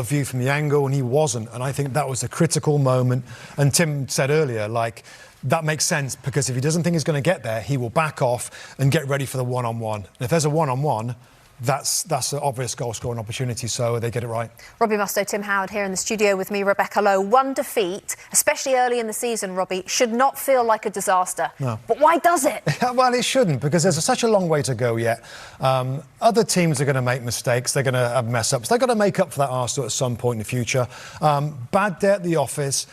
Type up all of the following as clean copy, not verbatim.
a view from the angle, and he wasn't. And I think that was a critical moment. And Tim said earlier, like, that makes sense, because if he doesn't think he's going to get there, he will back off and get ready for the one-on-one. And if there's a one-on-one, that's an obvious goal-scoring opportunity, so they get it right. Robbie Mustoe, Tim Howard here in the studio with me, Rebecca Lowe. One defeat, especially early in the season, Robbie, should not feel like a disaster. No. But why does it? Well, it shouldn't, because there's such a long way to go yet. Other teams are going to make mistakes. They're going to have mess-ups. They've got to make up for that Arsenal at some point in the future. Bad day at the office.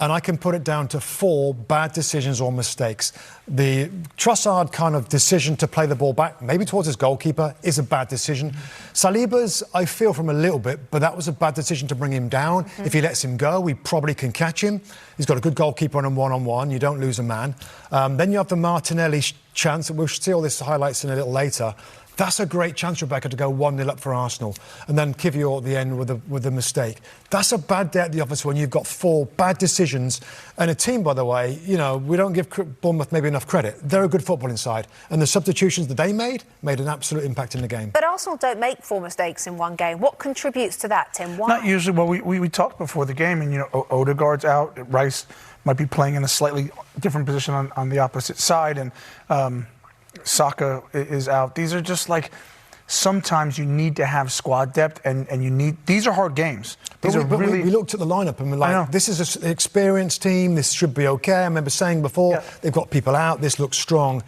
And I can put it down to 4 bad decisions or mistakes. The Trossard kind of decision to play the ball back, maybe towards his goalkeeper, is a bad decision. Saliba's, I feel from a little bit, but that was a bad decision to bring him down. If he lets him go, he probably can catch him. He's got a good goalkeeper on him one-on-one. You don't lose a man. Then you have the Martinelli chance. We'll see all this highlights in a little later. That's a great chance, Rebecca, to go 1-0 up for Arsenal. And then Kivior at the end with a mistake. That's a bad day at the office when you've got 4 bad decisions. And a team, by the way, you know, we don't give Bournemouth maybe enough credit. They're a good footballing side. And the substitutions that they made an absolute impact in the game. But Arsenal don't make 4 mistakes in one game. What contributes to that, Tim? Why? Not usually. Well, we talked before the game, and, you know, Odegaard's out. Rice might be playing in a slightly different position on the opposite side. And Saka is out. These are just like, sometimes you need to have squad depth, and these are hard games. These are really. We looked at the lineup and we're like, this is an experienced team. This should be okay. I remember saying before, they've got people out. This looks strong.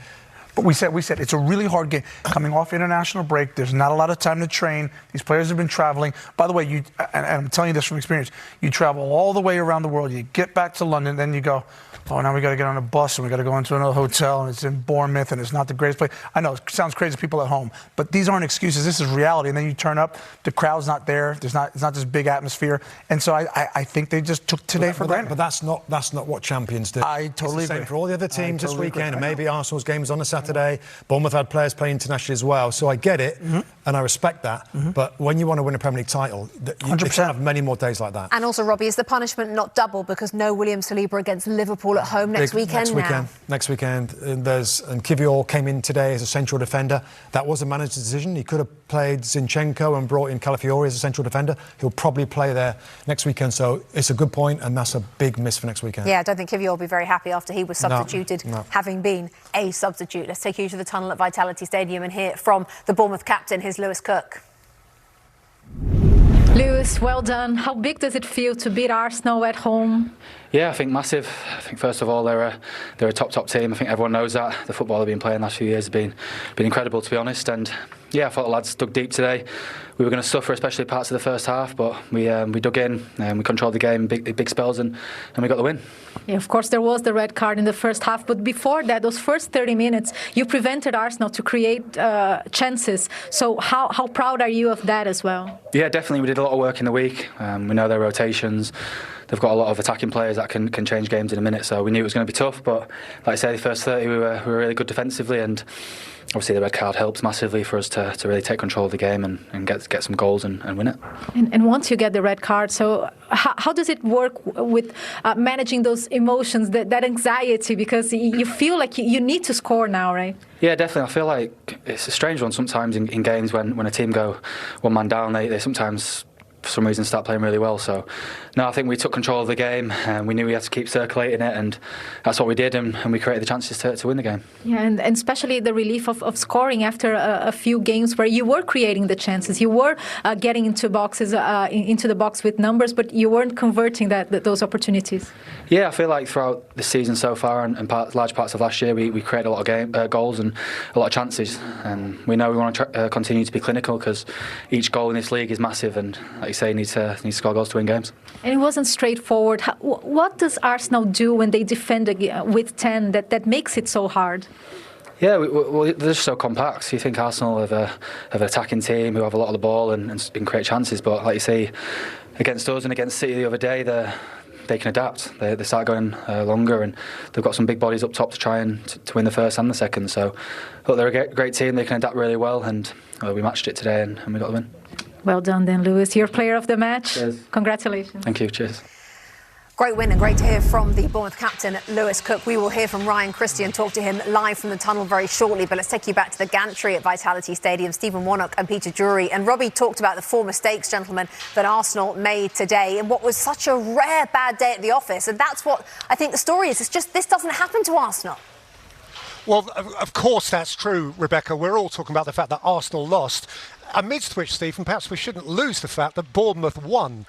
But we said it's a really hard game. Coming off international break, there's not a lot of time to train. These players have been traveling. By the way, and I'm telling you this from experience, you travel all the way around the world. You get back to London, then you go, oh, now we got to get on a bus and we got to go into another hotel, and it's in Bournemouth and it's not the greatest place. I know it sounds crazy to people at home, but these aren't excuses. This is reality. And then you turn up, the crowd's not there. It's not this big atmosphere. And so I think they just took today for granted. But that's not what champions do. I totally agree. Same for all the other teams this weekend, and maybe Arsenal's game is on a Saturday. Bournemouth had players playing internationally as well, so I get it, and I respect that. But when you want to win a Premier League title, you can't have many more days like that. And also, Robbie, is the punishment not double because no William Saliba against Liverpool at home next weekend? Next weekend. And Kivior came in today as a central defender. That was a manager's decision. He could have played Zinchenko and brought in Calafiori as a central defender. He'll probably play there next weekend. So it's a good point, and that's a big miss for next weekend. Yeah, I don't think Kivior will be very happy after he was substituted, having been a substitute. Let's take you to the tunnel at Vitality Stadium and hear from the Bournemouth captain. Here's Lewis Cook. Lewis, well done. How big does it feel to beat Arsenal at home? Yeah, I think massive. I think first of all they're a top team. I think everyone knows that. The football they've been playing the last few years has been incredible, to be honest. And yeah, I thought the lads dug deep today. We were going to suffer, especially parts of the first half, but we dug in and we controlled the game in big spells, and we got the win. Yeah, of course, there was the red card in the first half, but before that, those first 30 minutes, you prevented Arsenal to create chances. So how proud are you of that as well? Yeah, definitely. We did a lot of work in the week. We know their rotations. They've got a lot of attacking players that can change games in a minute, so we knew it was going to be tough. But like I say, the first 30 we were really good defensively, and obviously the red card helps massively for us to really take control of the game and get some goals and win it. And once you get the red card, so how does it work with managing those emotions, that anxiety? Because you feel like you need to score now, right? Yeah, definitely. I feel like it's a strange one sometimes in games when a team go one man down, they sometimes for some reason start playing really well. So no, I think we took control of the game, and we knew we had to keep circulating it, and that's what we did, and we created the chances to win the game. Yeah, and especially the relief of scoring after a few games where you were creating the chances, you were getting into the box with numbers, but you weren't converting those opportunities. Yeah, I feel like throughout the season so far and large parts of last year, we created a lot of goals and a lot of chances, and we know we want to continue to be clinical, because each goal in this league is massive, and like you say, you need to score goals to win games. And it wasn't straightforward. What does Arsenal do when they defend with 10 that makes it so hard? Yeah, well, they're just so compact. You think Arsenal have an attacking team who have a lot of the ball and can create chances, but like you see, against us and against City the other day, they can adapt. They start going longer, and they've got some big bodies up top to try and to win the first and the second. So, look, they're a great team. They can adapt really well, and we matched it today, and we got the win. Well done then, Lewis. You're player of the match. Cheers. Congratulations. Thank you. Cheers. Great win and great to hear from the Bournemouth captain, Lewis Cook. We will hear from Ryan Christie and talk to him live from the tunnel very shortly. But let's take you back to the gantry at Vitality Stadium. Stephen Warnock and Peter Drury. And Robbie talked about the 4 mistakes, gentlemen, that Arsenal made today in what was such a rare bad day at the office. And that's what I think the story is. It's just this doesn't happen to Arsenal. Well, of course that's true, Rebecca. We're all talking about the fact that Arsenal lost. Amidst which, Stephen, perhaps we shouldn't lose the fact that Bournemouth won.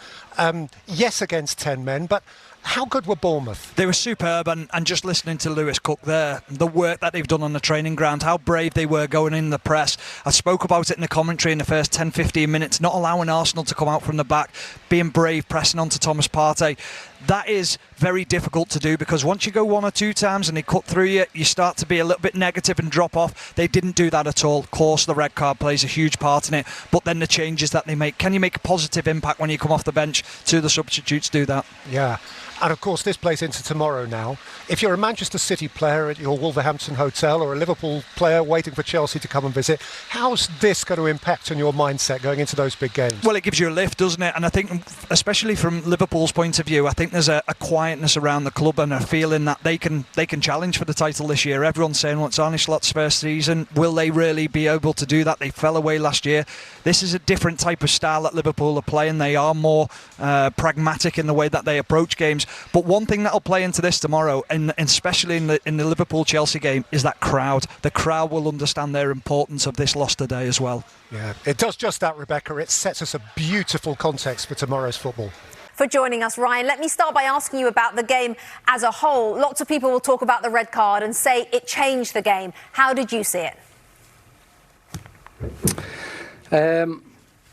Yes, against 10 men, but how good were Bournemouth? They were superb, and just listening to Lewis Cook there, the work that they've done on the training ground, how brave they were going in the press. I spoke about it in the commentary in the first 10-15 minutes, not allowing Arsenal to come out from the back, being brave, pressing on to Thomas Partey. That is very difficult to do, because once you go 1 or 2 times and they cut through you, you start to be a little bit negative and drop off. They didn't do that at all. Of course, the red card plays a huge part in it, but then the changes that they make. Can you make a positive impact when you come off the bench? 2 of the substitutes do that. Yeah. And of course, this plays into tomorrow now. If you're a Manchester City player at your Wolverhampton hotel or a Liverpool player waiting for Chelsea to come and visit, how's this going to impact on your mindset going into those big games? Well, it gives you a lift, doesn't it? And I think, especially from Liverpool's point of view, I think there's a quietness around the club and a feeling that they can challenge for the title this year. Everyone's saying, well, it's Arne Slot's first season. Will they really be able to do that? They fell away last year. This is a different type of style that Liverpool are playing. They are more pragmatic in the way that they approach games. But one thing that'll play into this tomorrow, and especially in the Liverpool-Chelsea game, is that crowd. The crowd will understand their importance of this loss today as well. Yeah, it does just that, Rebecca. It sets us a beautiful context for tomorrow's football. For joining us, Ryan. Let me start by asking you about the game as a whole. Lots of people will talk about the red card and say it changed the game. How did you see it?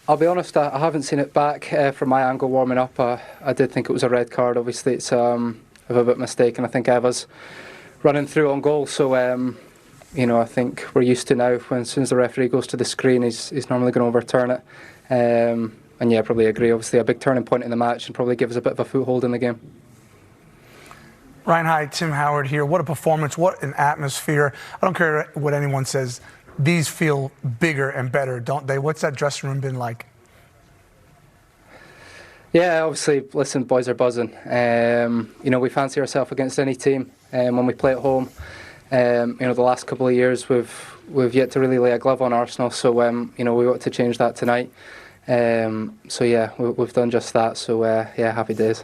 I'll be honest, I haven't seen it back from my angle warming up. I did think it was a red card. Obviously, it's a bit mistaken. I think Eva's running through on goal. So, I think we're used to now, as soon as the referee goes to the screen, he's normally going to overturn it. And yeah, I probably agree. Obviously, a big turning point in the match and probably gives us a bit of a foothold in the game. Ryan, hi, Tim Howard here. What a performance, what an atmosphere. I don't care what anyone says. These feel bigger and better, don't they? What's that dressing room been like? Yeah, obviously, listen, boys are buzzing. We fancy ourselves against any team when we play at home. The last couple of years we've yet to really lay a glove on Arsenal, so we want to change that tonight. We've done just that. So happy days.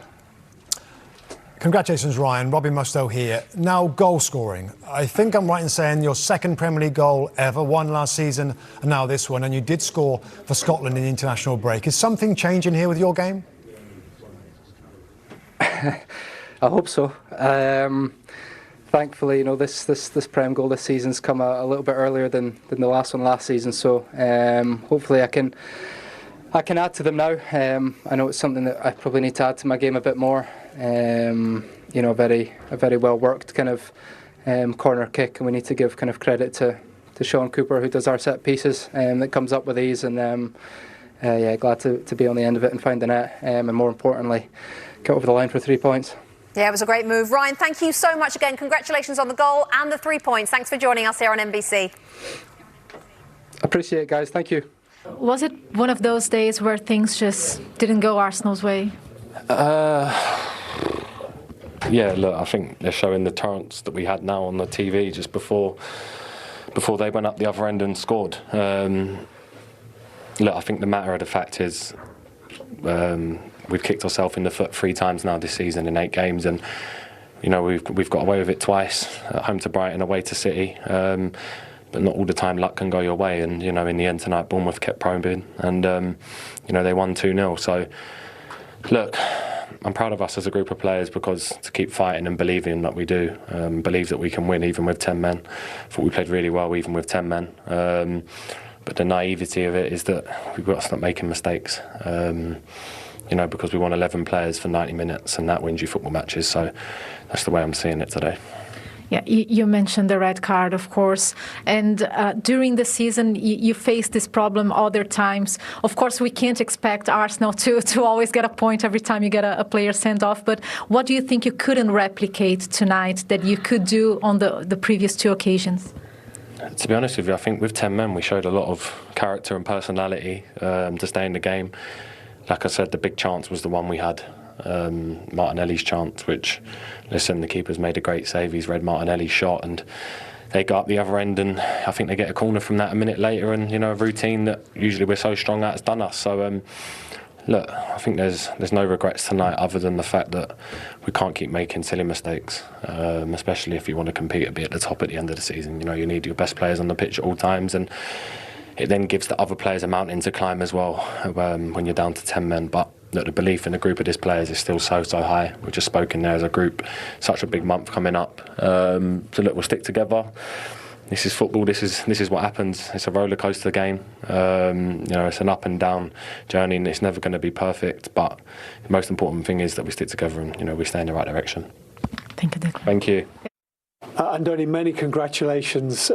Congratulations, Ryan. Robbie Mustoe here. Now, goal scoring. I think I'm right in saying your second Premier League goal ever, one last season and now this one, and you did score for Scotland in the international break. Is something changing here with your game? I hope so. Thankfully, this Prem goal this season's come a little bit earlier than the last one last season. So hopefully I can add to them now. I know it's something that I probably need to add to my game a bit more. A very well worked kind of corner kick, and we need to give kind of credit to Sean Cooper, who does our set pieces, that comes up with these, and glad to be on the end of it and find the net, and more importantly, get over the line for 3 points. Yeah, it was a great move. Ryan, thank you so much again. Congratulations on the goal and the 3 points. Thanks for joining us here on NBC. Appreciate it, guys. Thank you. Was it one of those days where things just didn't go Arsenal's way? Yeah, look, I think they're showing the torrents that we had now on the TV just before they went up the other end and scored. Look, I think the matter of the fact is we've kicked ourselves in the foot 3 times now this season in 8 games, and we've got away with it twice, at home to Brighton, away to City. But not all the time luck can go your way, and in the end tonight Bournemouth kept probing, and they won 2-0. So look, I'm proud of us as a group of players, because to keep fighting and believing that we do, believe that we can win even with 10 men. I thought we played really well even with 10 men. But the naivety of it is that we've got to stop making mistakes. Because we won 11 players for 90 minutes, and that wins you football matches. So that's the way I'm seeing it today. Yeah, you mentioned the red card, of course, and during the season you faced this problem other times. Of course, we can't expect Arsenal to always get a point every time you get a player sent off, but what do you think you couldn't replicate tonight that you could do on the previous 2 occasions? To be honest with you, I think with 10 men we showed a lot of character and personality to stay in the game. Like I said, the big chance was the one we had Martinelli's chance, which, listen, the keeper's made a great save. He's read Martinelli's shot, and they go up the other end, and I think they get a corner from that a minute later, and a routine that usually we're so strong at has done us. So look, I think there's no regrets tonight, other than the fact that we can't keep making silly mistakes, especially if you want to compete and be at the top at the end of the season. You need your best players on the pitch at all times, and it then gives the other players a mountain to climb as well when you're down to 10 men. But look, the belief in a group of these players is still so high. We've just spoken there as a group, such a big month coming up. So look, we'll stick together. This is football. This is what happens. It's a roller coaster game. It's an up and down journey, and it's never going to be perfect. But the most important thing is that we stick together and we stay in the right direction. Thank you, Declan. Thank you. Andoni, many congratulations.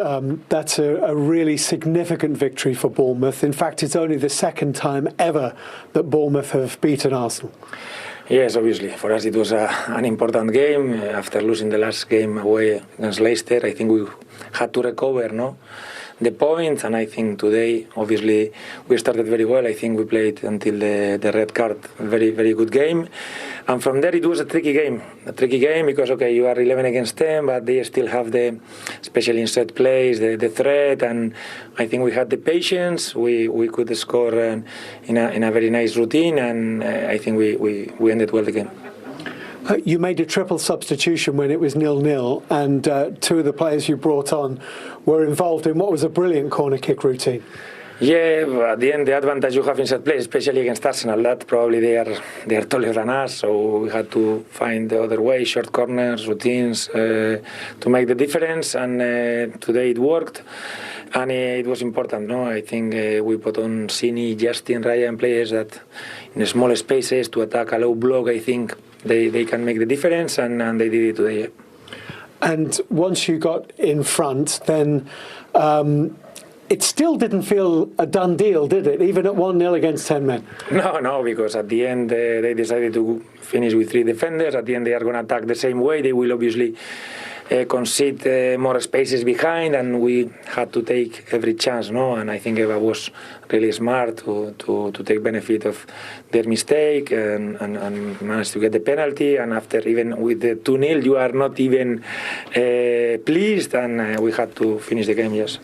That's a really significant victory for Bournemouth. In fact, it's only the second time ever that Bournemouth have beaten Arsenal. Yes, obviously. For us it was an important game. After losing the last game away against Leicester, I think we had to recover the points, and I think today, obviously, we started very well. I think we played until the red card, a very, very good game. And from there it was a tricky game because, okay, you are 11 against 10, but they still have especially in set plays, the threat, and I think we had the patience. We could score in a very nice routine, and I think we ended well the game. You made a triple substitution when it was 0-0, and two of the players you brought on were involved in what was a brilliant corner kick routine. Yeah, at the end, the advantage you have in set play, especially against Arsenal, that probably they are taller than us, so we had to find the other way, short corners, routines, to make the difference, and today it worked, and it was important. No, I think we put on Cini, Justin, Ryan, players that in small spaces to attack a low block. I think they can make the difference, and they did it today. Yeah. And once you got in front, then it still didn't feel a done deal, did it? Even at 1-0 against 10 men. No, because at the end they decided to finish with 3 defenders. At the end they are going to attack the same way. They will obviously concede more spaces behind, and we had to take every chance. And I think Eva was really smart to take benefit of their mistake and managed to get the penalty. And after, even with the 2-0, you are not even pleased, and we had to finish the game. Yes.